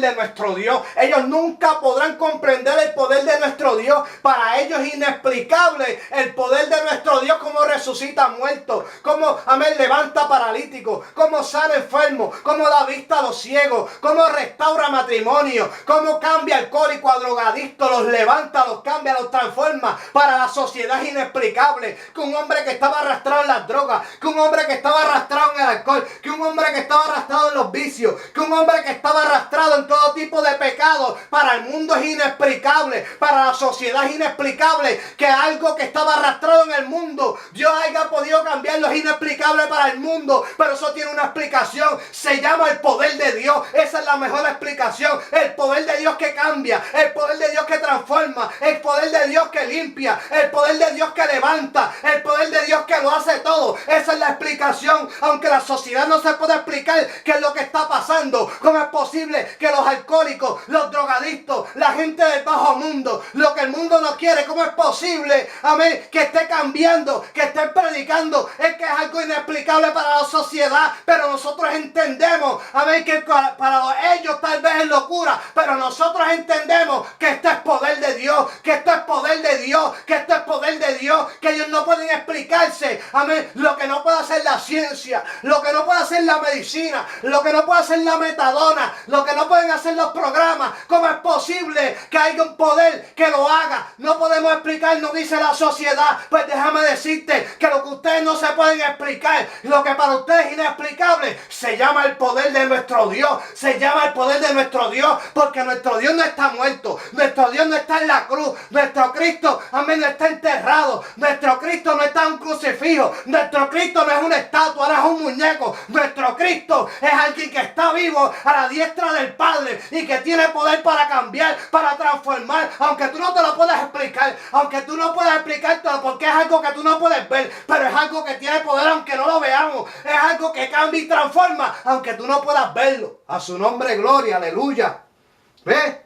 de nuestro Dios. Ellos nunca podrán comprender el poder de nuestro Dios. Para ellos es inexplicable el poder de nuestro Dios, como resucita muertos, cómo, amén, levanta paralíticos, cómo sana enfermos, cómo da vista a los ciegos, cómo restaura matrimonio, cómo cambia alcohólico a drogadicto, los levanta, los cambia, los transforma. Para la sociedad es inexplicable que un hombre que estaba arrastrado en las drogas, que un hombre que estaba arrastrado en el alcohol, que un hombre que estaba arrastrado en los vicios, que un hombre que estaba arrastrado en todo tipo de pecados, para el mundo es inexplicable, para la sociedad es inexplicable que algo que estaba arrastrado en el mundo, Dios haya podido cambiarlo. Es inexplicable para el mundo, pero eso tiene una explicación. Se llama el poder de Dios. Esa es la mejor explicación. El poder de Dios que cambia, el poder de Dios que transforma, el poder de Dios que limpia, el poder de Dios que levanta, el poder de Dios que lo hace todo. Esa es la explicación. Aunque la sociedad no se puede explicar qué es lo que está pasando. ¿Cómo es posible que los alcohólicos, los drogadictos, la gente del bajo mundo, lo que el mundo no quiere, cómo es posible, amén, que esté cambiando, que esté predicando? Es que es algo inexplicable para la sociedad, pero nosotros entendemos, amén, que para ellos tal vez es locura, pero nosotros entendemos que esto es poder de Dios, que esto es poder de Dios, que esto es poder de Dios, que ellos no pueden explicarse, amén, lo que no puede hacer la ciencia, lo que no puede hacer la medicina, lo que no puede hacer la metadona, lo que no pueden hacer los programas. ¿Cómo es posible que haya un poder que lo haga? No podemos explicar, nos dice la sociedad. Pues déjame decirte que lo que ustedes no se pueden explicar, lo que para ustedes es inexplicable, se llama el poder de nuestro Dios, se llama el poder de nuestro Dios, porque nuestro Dios no está muerto, nuestro Dios no está en la cruz, nuestro Cristo, amén, no está enterrado, nuestro Cristo no está en un crucifijo, nuestro Cristo no es una estatua, no es un muñeco, nuestro Cristo es alguien que está vivo a la diestra del Padre y que tiene poder para cambiar, para transformar, aunque tú no te lo puedas explicar, aunque tú no puedas explicártelo porque es algo que tú no puedes ver, pero es algo que tiene poder aunque no lo veamos, es algo que cambia y transforma aunque tú no puedas verlo. A su nombre gloria, aleluya. ¿Ves?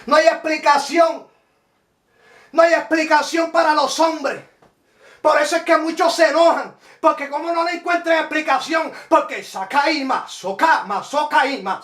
No hay explicación, no hay explicación para los hombres. Por eso es que muchos se enojan, porque como no le encuentran explicación, porque Sakaima, Sokama, Sokaima,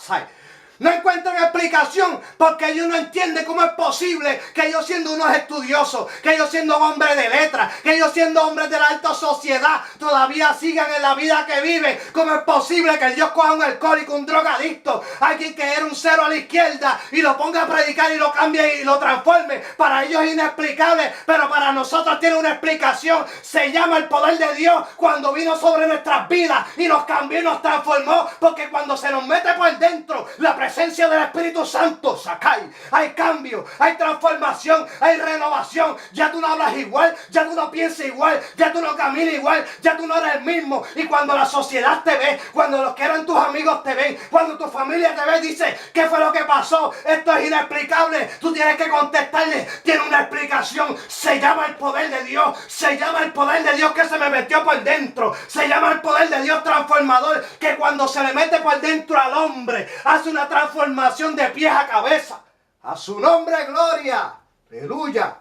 no encuentran explicación porque ellos no entienden cómo es posible que ellos siendo unos estudiosos, que ellos siendo hombres de letras, que ellos siendo hombres de la alta sociedad, todavía sigan en la vida que viven. ¿Cómo es posible que Dios coja un alcohólico, un drogadicto, alguien que era un cero a la izquierda y lo ponga a predicar y lo cambie y lo transforme? Para ellos es inexplicable, pero para nosotros tiene una explicación. Se llama el poder de Dios cuando vino sobre nuestras vidas y nos cambió y nos transformó, porque cuando se nos mete por dentro la presencia presencia del Espíritu Santo, Sakai, hay cambio, hay transformación, hay renovación. Ya tú no hablas igual, ya tú no piensas igual, ya tú no caminas igual, ya tú no eres el mismo. Y cuando la sociedad te ve, cuando los que eran tus amigos te ven, cuando tu familia te ve, dice, ¿qué fue lo que pasó? Esto es inexplicable. Tú tienes que contestarle, tiene una explicación. Se llama el poder de Dios, se llama el poder de Dios que se me metió por dentro, se llama el poder de Dios transformador, que cuando se le mete por dentro al hombre, hace una transformación de pies a cabeza. A su nombre, gloria. Aleluya.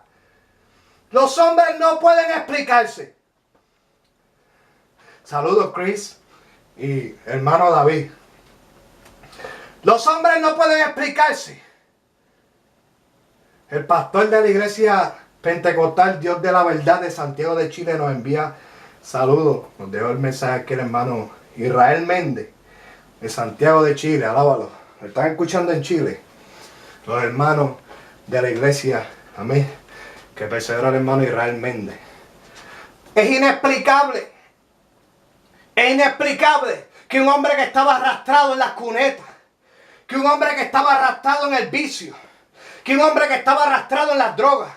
Los hombres no pueden explicarse. Saludos, Chris y hermano David. Los hombres no pueden explicarse. El pastor de la iglesia pentecostal Dios de la Verdad de Santiago de Chile nos envía saludos. Nos dejó el mensaje aquí el hermano Israel Méndez de Santiago de Chile. Alábalo. Lo están escuchando en Chile. Los hermanos de la iglesia. Amén. Que persevera el hermano Israel Méndez. Es inexplicable. Es inexplicable que un hombre que estaba arrastrado en las cunetas, que un hombre que estaba arrastrado en el vicio, que un hombre que estaba arrastrado en las drogas,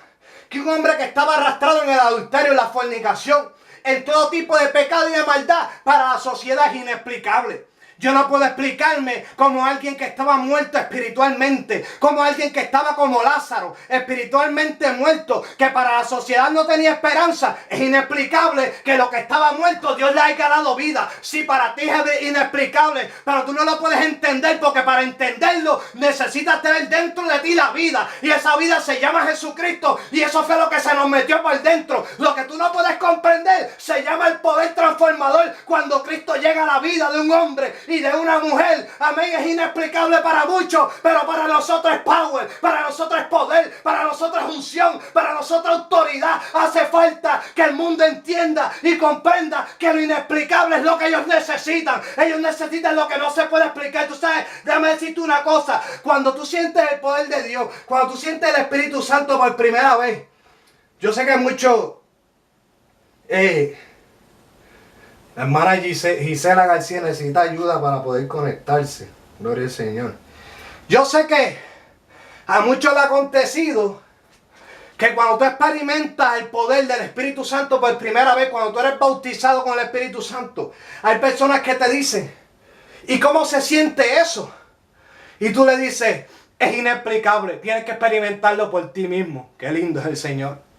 que un hombre que estaba arrastrado en el adulterio, en la fornicación, en todo tipo de pecado y de maldad, para la sociedad es inexplicable. Yo no puedo explicarme como alguien que estaba muerto espiritualmente, como alguien que estaba como Lázaro, espiritualmente muerto, que para la sociedad no tenía esperanza. Es inexplicable que lo que estaba muerto Dios le haya dado vida. Sí, para ti es inexplicable, pero tú no lo puedes entender, porque para entenderlo necesitas tener dentro de ti la vida, y esa vida se llama Jesucristo, y eso fue lo que se nos metió por dentro. Lo que tú no puedes comprender se llama el poder transformador. Cuando Cristo llega a la vida de un hombre y de una mujer, amén, es inexplicable para muchos, pero para nosotros es power, para nosotros es poder, para nosotros es unción, para nosotros autoridad. Hace falta que el mundo entienda y comprenda que lo inexplicable es lo que ellos necesitan. Ellos necesitan lo que no se puede explicar. Tú sabes, déjame decirte una cosa: cuando tú sientes el poder de Dios, cuando tú sientes el Espíritu Santo por primera vez, yo sé que muchos la hermana Gisela García necesita ayuda para poder conectarse. Gloria al Señor. Yo sé que a muchos le ha acontecido que cuando tú experimentas el poder del Espíritu Santo por primera vez, cuando tú eres bautizado con el Espíritu Santo, hay personas que te dicen, ¿y cómo se siente eso? Y tú le dices, es inexplicable, tienes que experimentarlo por ti mismo. Qué lindo es el Señor.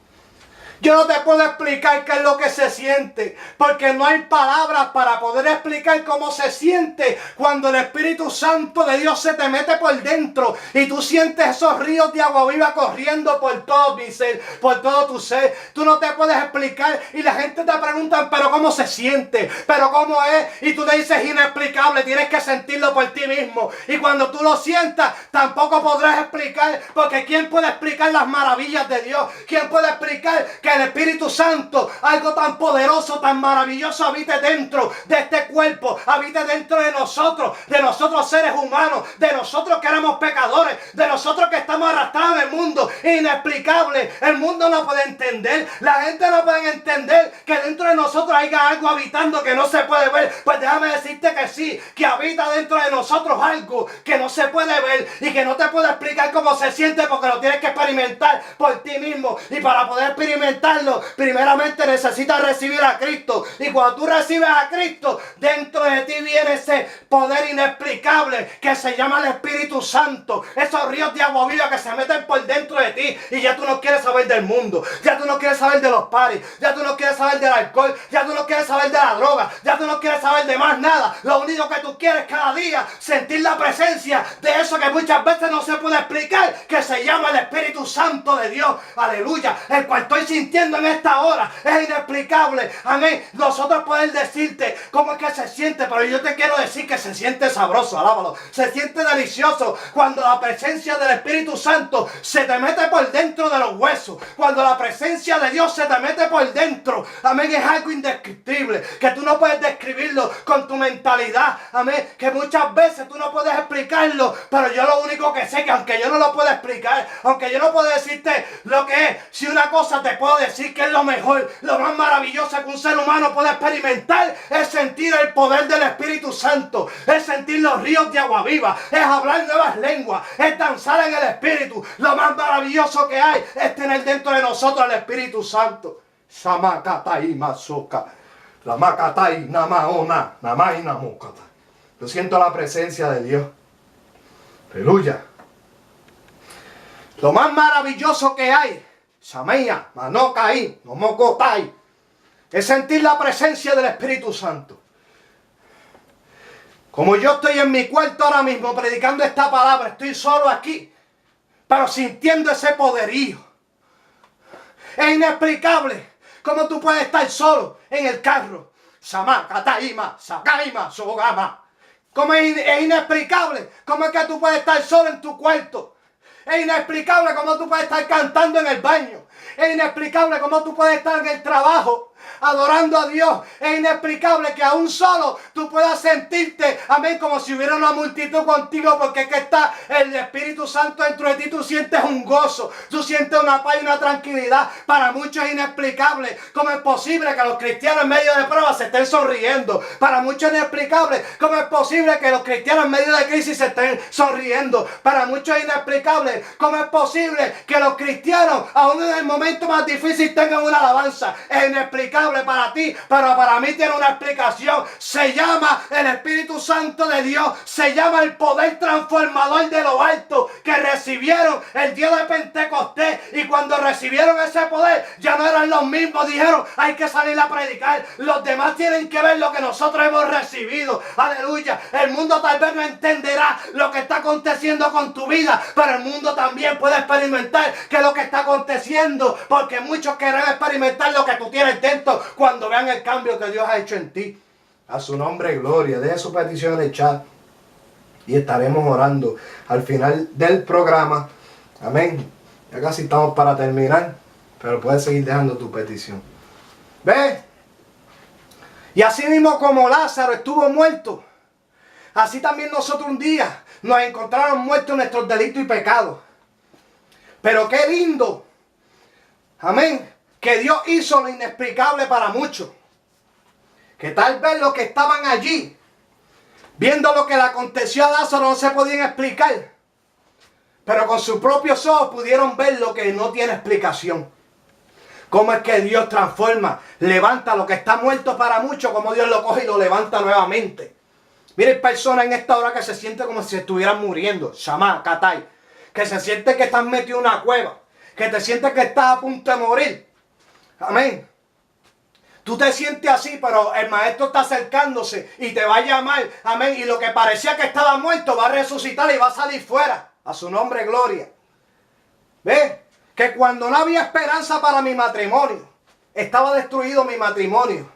Yo no te puedo explicar qué es lo que se siente, porque no hay palabras para poder explicar cómo se siente cuando el Espíritu Santo de Dios se te mete por dentro y tú sientes esos ríos de agua viva corriendo por todo mi ser, por todo tu ser. Tú no te puedes explicar y la gente te pregunta, pero ¿cómo se siente? ¿Pero cómo es? Y tú le dices, inexplicable, tienes que sentirlo por ti mismo. Y cuando tú lo sientas, tampoco podrás explicar, porque ¿quién puede explicar las maravillas de Dios? ¿Quién puede explicar que el Espíritu Santo, algo tan poderoso, tan maravilloso, habite dentro de este cuerpo, habite dentro de nosotros seres humanos, de nosotros que éramos pecadores, de nosotros que estamos arrastrados en el mundo? Inexplicable. El mundo no puede entender, la gente no puede entender que dentro de nosotros haya algo habitando que no se puede ver. Pues déjame decirte que sí, que habita dentro de nosotros algo que no se puede ver y que no te puedo explicar cómo se siente, porque lo tienes que experimentar por ti mismo. Y para poder experimentarlo, primeramente necesitas recibir a Cristo. Y cuando tú recibes a Cristo, dentro de ti viene ese poder inexplicable que se llama el Espíritu Santo. Esos ríos de agua viva que se meten por dentro de ti, y ya tú no quieres saber del mundo, ya tú no quieres saber de los paris, ya tú no quieres saber del alcohol, ya tú no quieres saber de la droga, ya tú no quieres saber de más nada. Lo único que tú quieres cada día, sentir la presencia de eso que muchas veces no se puede explicar, que se llama el Espíritu Santo de Dios. Aleluya. El cual estoy sintiendo en esta hora es inexplicable. Amén. Nosotros poder decirte cómo es que se siente, pero yo te quiero decir que se siente sabroso. Alábalo. Se siente delicioso cuando la presencia del Espíritu Santo se te mete por dentro de los huesos. Cuando la presencia de Dios se te mete por dentro. Amén. Es algo indescriptible, que tú no puedes describirlo con tu mentalidad. Amén. Que muchas veces tú no puedes explicarlo, pero yo lo único que sé, que aunque yo no lo puedo explicar, aunque yo no puedo decirte lo que es, si una cosa te puedo puedo decir que es lo mejor, lo más maravilloso que un ser humano puede experimentar es sentir el poder del Espíritu Santo, es sentir los ríos de agua viva, es hablar nuevas lenguas, es danzar en el Espíritu. Lo más maravilloso que hay es tener dentro de nosotros el Espíritu Santo. Samakatai masoka, la makatai namaona, namai namokata. Yo siento la presencia de Dios. Aleluya. Lo más maravilloso que hay, Shameya, Manokai, Nomokotai, es sentir la presencia del Espíritu Santo. Como yo estoy en mi cuarto ahora mismo predicando esta palabra, estoy solo aquí, pero sintiendo ese poderío. Es inexplicable cómo tú puedes estar solo en el carro. Sama, Kataima, Sakaima, Sogama. Como es inexplicable cómo es que tú puedes estar solo en tu cuarto. Es inexplicable cómo tú puedes estar cantando en el baño. Es inexplicable cómo tú puedes estar en el trabajo adorando a Dios. Es inexplicable que aún solo tú puedas sentirte, amén, como si hubiera una multitud contigo, porque es que está el Espíritu Santo dentro de ti. Tú sientes un gozo, tú sientes una paz y una tranquilidad. Para muchos es inexplicable cómo es posible que los cristianos en medio de pruebas se estén sonriendo. Para muchos es inexplicable cómo es posible que los cristianos en medio de crisis se estén sonriendo. Para muchos es inexplicable cómo es posible que los cristianos aún en el momento más difícil tengan una alabanza. Es inexplicable para ti, pero para mí tiene una explicación. Se llama el Espíritu Santo de Dios, se llama el poder transformador de lo alto que recibieron el día de Pentecostés, y cuando recibieron ese poder ya no eran los mismos. Dijeron: hay que salir a predicar, los demás tienen que ver lo que nosotros hemos recibido. Aleluya. El mundo tal vez no entenderá lo que está aconteciendo con tu vida, pero el mundo también puede experimentar que lo que está aconteciendo, porque muchos querrán experimentar lo que tú tienes dentro cuando vean el cambio que Dios ha hecho en ti. A su nombre, gloria. Deje su petición en el chat y estaremos orando al final del programa. Amén. Ya casi estamos para terminar, pero puedes seguir dejando tu petición. ¿Ves? Y así mismo como Lázaro estuvo muerto, así también nosotros un día nos encontraron muertos en nuestros delitos y pecados. Pero qué lindo, amén, que Dios hizo lo inexplicable para muchos. Que tal vez los que estaban allí, viendo lo que le aconteció a Lázaro, no se podían explicar, pero con sus propios ojos pudieron ver lo que no tiene explicación. Cómo es que Dios transforma, levanta lo que está muerto para muchos, como Dios lo coge y lo levanta nuevamente. Miren, personas en esta hora que se sienten como si estuvieran muriendo. Shama, Katai. Que se siente que están metidos en una cueva. Que te sientes que estás a punto de morir. Amén. Tú te sientes así, pero el maestro está acercándose y te va a llamar. Amén. Y lo que parecía que estaba muerto va a resucitar y va a salir fuera. A su nombre, gloria. ¿Ves? Que cuando no había esperanza para mi matrimonio, estaba destruido mi matrimonio.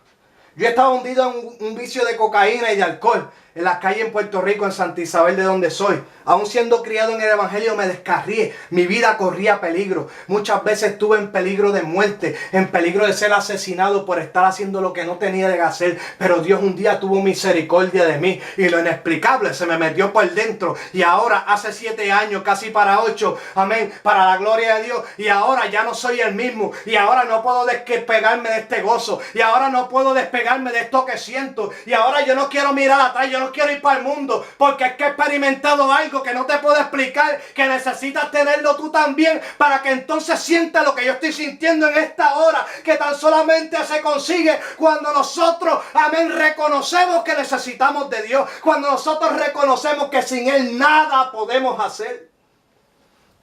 Yo estaba hundido en un vicio de cocaína y de alcohol en las calles en Puerto Rico, en Santa Isabel, de donde soy. Aún siendo criado en el Evangelio me descarrié. Mi vida corría peligro. Muchas veces estuve en peligro de muerte, en peligro de ser asesinado por estar haciendo lo que no tenía que hacer. Pero Dios un día tuvo misericordia de mí y lo inexplicable se me metió por dentro. Y ahora hace 7 años, casi para 8, amén, para la gloria de Dios. Y ahora ya no soy el mismo. Y ahora no puedo despegarme de este gozo. Y ahora no puedo despegarme de esto que siento. Y ahora yo no quiero mirar atrás, yo no quiero ir para el mundo, porque es que he experimentado algo que no te puedo explicar, que necesitas tenerlo tú también, para que entonces sientas lo que yo estoy sintiendo en esta hora, que tan solamente se consigue cuando nosotros, amén, reconocemos que necesitamos de Dios, cuando nosotros reconocemos que sin Él nada podemos hacer.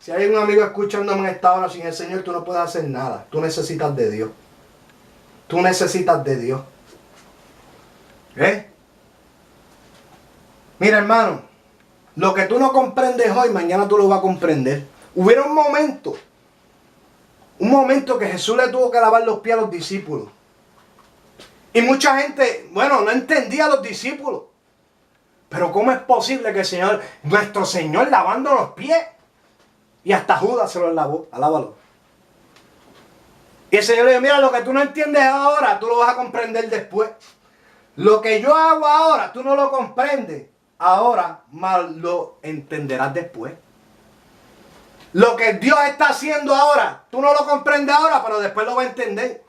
Si hay un amigo escuchándome en esta hora, sin el Señor tú no puedes hacer nada. Tú necesitas de Dios. Tú necesitas de Dios. Mira, hermano, lo que tú no comprendes hoy, mañana tú lo vas a comprender. Hubiera un momento que Jesús le tuvo que lavar los pies a los discípulos. Y mucha gente, bueno, no entendía a los discípulos. Pero ¿cómo es posible que el Señor, nuestro Señor, lavando los pies? Y hasta Judas se los lavó, alábalo. Y el Señor le dijo: mira, lo que tú no entiendes ahora, tú lo vas a comprender después. Lo que yo hago ahora, tú no lo comprendes ahora, más lo entenderás después. Lo que Dios está haciendo ahora, tú no lo comprendes ahora, pero después lo vas a entender.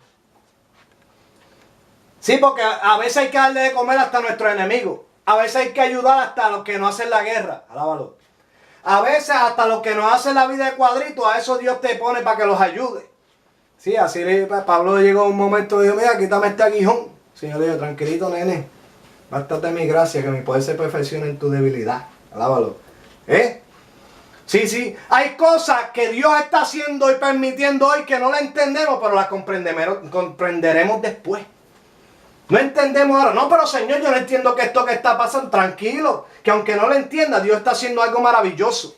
Sí, porque a veces hay que darle de comer hasta a nuestros enemigos. A veces hay que ayudar hasta a los que no hacen la guerra. Alábalo. A veces hasta los que nos hacen la vida de cuadrito, a eso Dios te pone para que los ayude. Sí, así Pablo llegó a un momento y dijo, mira, quítame este aguijón. Señor le dijo, tranquilito nene, bástate mi gracia, que mi poder se perfecciona en tu debilidad. Alábalo. Sí, hay cosas que Dios está haciendo y permitiendo hoy que no la entendemos, pero las comprenderemos después. No entendemos ahora. No, pero Señor, yo no entiendo que esto que está pasando. Tranquilo, que aunque no lo entienda, Dios está haciendo algo maravilloso.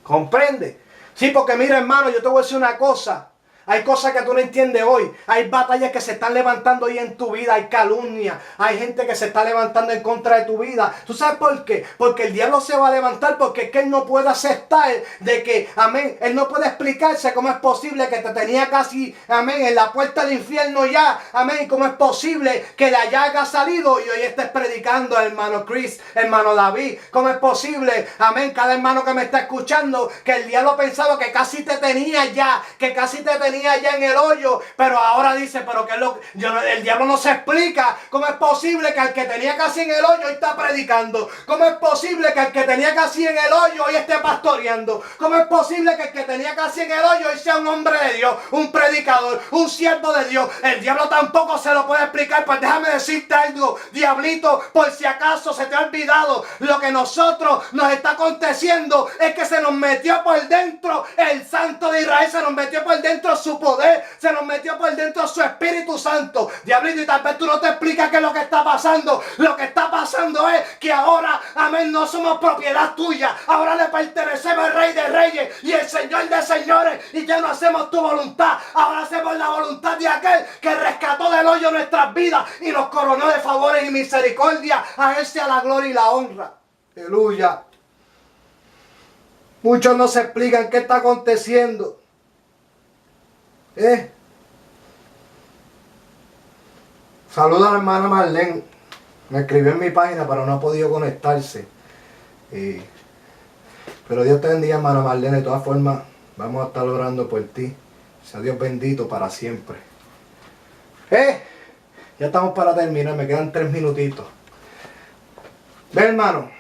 ¿Comprende? Sí, porque mira, hermano, yo te voy a decir una cosa. Hay cosas que tú no entiendes hoy. Hay batallas que se están levantando hoy en tu vida. Hay calumnia. Hay gente que se está levantando en contra de tu vida. ¿Tú sabes por qué? Porque el diablo se va a levantar. Porque es que él no puede aceptar de que, amén, él no puede explicarse cómo es posible que te tenía casi, amén, en la puerta del infierno ya. Amén, cómo es posible que de allá haya salido y hoy estés predicando, hermano Chris, hermano David. ¿Cómo es posible, amén, cada hermano que me está escuchando, que el diablo pensaba que casi te tenía ya, que casi te tenía allá en el hoyo, pero ahora dice, pero que el diablo no se explica. ¿Cómo es posible que al que tenía casi en el hoyo hoy está predicando? ¿Cómo es posible que al que tenía casi en el hoyo hoy esté pastoreando? ¿Cómo es posible que el que tenía casi en el hoyo hoy sea un hombre de Dios, un predicador, un siervo de Dios? El diablo tampoco se lo puede explicar. Pues déjame decirte algo, diablito, por si acaso se te ha olvidado, lo que nosotros nos está aconteciendo es que se nos metió por dentro el Santo de Israel, se nos metió por dentro su poder, se nos metió por dentro su Espíritu Santo. Diablito, y tal vez tú no te explicas qué es lo que está pasando. Lo que está pasando es que ahora, amén, no somos propiedad tuya. Ahora le pertenecemos al Rey de Reyes y el Señor de Señores, y ya no hacemos tu voluntad, ahora hacemos la voluntad de aquel que rescató del hoyo nuestras vidas y nos coronó de favores y misericordia. A Él sea la gloria y la honra. Aleluya. Muchos no se explican qué está aconteciendo. Saluda a la hermana Marlene. Me escribió en mi página, pero no ha podido conectarse. Pero Dios te bendiga, hermana Marlene. De todas formas, vamos a estar orando por ti. Sea Dios bendito para siempre. Ya estamos para terminar. Me quedan 3 minutitos. Ve, hermano.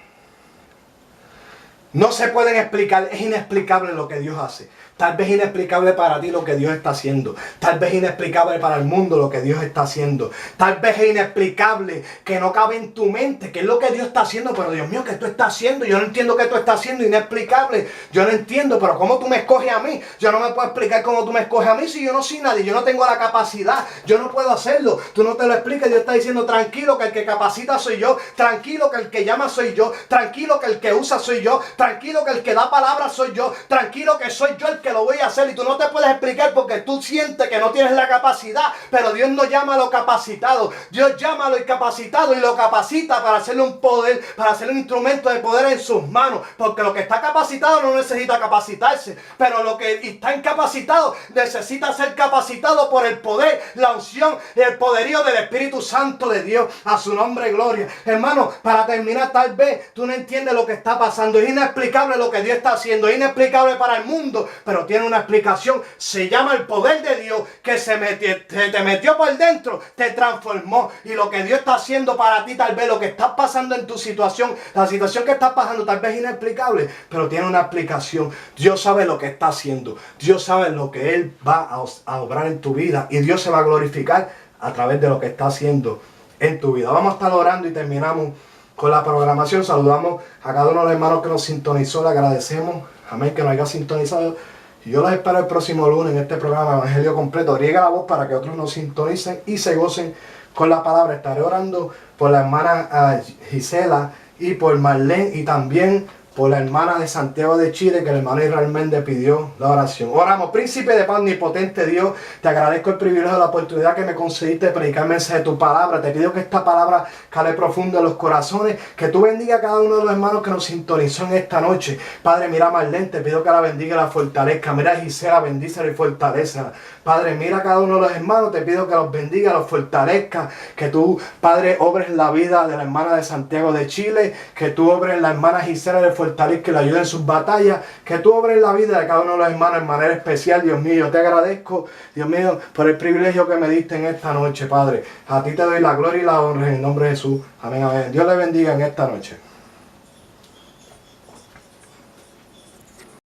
No se pueden explicar. Es inexplicable lo que Dios hace. Tal vez inexplicable para ti lo que Dios está haciendo. Tal vez inexplicable para el mundo lo que Dios está haciendo. Tal vez es inexplicable, que no cabe en tu mente qué es lo que Dios está haciendo. Pero Dios mío, ¿qué tú estás haciendo? Yo no entiendo qué tú estás haciendo. Inexplicable. Yo no entiendo, pero ¿cómo tú me escoges a mí? Yo no me puedo explicar cómo tú me escoges a mí si yo no soy nadie. Yo no tengo la capacidad. Yo no puedo hacerlo. Tú no te lo explicas. Dios está diciendo, tranquilo que el que capacita soy yo. Tranquilo que el que llama soy yo. Tranquilo que el que usa soy yo. Tranquilo que el que da palabras soy yo. Tranquilo que soy yo el que lo voy a hacer, y tú no te puedes explicar porque tú sientes que no tienes la capacidad, pero Dios no llama a lo capacitado. Dios llama a lo incapacitado y lo capacita para hacerle un poder, para hacerle un instrumento de poder en sus manos, porque lo que está capacitado no necesita capacitarse, pero lo que está incapacitado necesita ser capacitado por el poder, la unción y el poderío del Espíritu Santo de Dios. A su nombre gloria. Hermano, para terminar, tal vez tú no entiendes lo que está pasando. Es inexplicable lo que Dios está haciendo, es inexplicable para el mundo, pero tiene una explicación. Se llama el poder de Dios que te metió por dentro, te transformó. Y lo que Dios está haciendo para ti, tal vez lo que está pasando en tu situación, la situación que estás pasando, tal vez es inexplicable, pero tiene una explicación. Dios sabe lo que está haciendo. Dios sabe lo que Él va a obrar en tu vida, y Dios se va a glorificar a través de lo que está haciendo en tu vida. Vamos a estar orando y terminamos con la programación. Saludamos a cada uno de los hermanos que nos sintonizó. Le agradecemos, amén, que nos haya sintonizado. Y yo los espero el próximo lunes en este programa Evangelio Completo. Riega la voz para que otros nos sintonicen y se gocen con la palabra. Estaré orando por la hermana Gisela y por Marlene, y también por la hermana de Santiago de Chile, que el hermano Israel Méndez pidió la oración. Oramos. Príncipe de paz, omnipotente Dios, te agradezco el privilegio de la oportunidad que me concediste de predicar el mensaje de tu palabra. Te pido que esta palabra cale profundo en los corazones, que tú bendiga a cada uno de los hermanos que nos sintonizó en esta noche. Padre, mira a Marlene, te pido que la bendiga y la fortalezca. Mira a Gisela, bendícela y fortalécela. Padre, mira a cada uno de los hermanos, te pido que los bendiga, los fortalezca, que tú, Padre, obres en la vida de la hermana de Santiago de Chile, que tú obres en la hermana Gisela, fortalezca y le ayude en sus batallas. Que tú obres la vida de cada uno de los hermanos de manera especial, Dios mío. Yo te agradezco, Dios mío, por el privilegio que me diste en esta noche, Padre. A ti te doy la gloria y la honra en el nombre de Jesús. Amén, amén. Dios le bendiga en esta noche.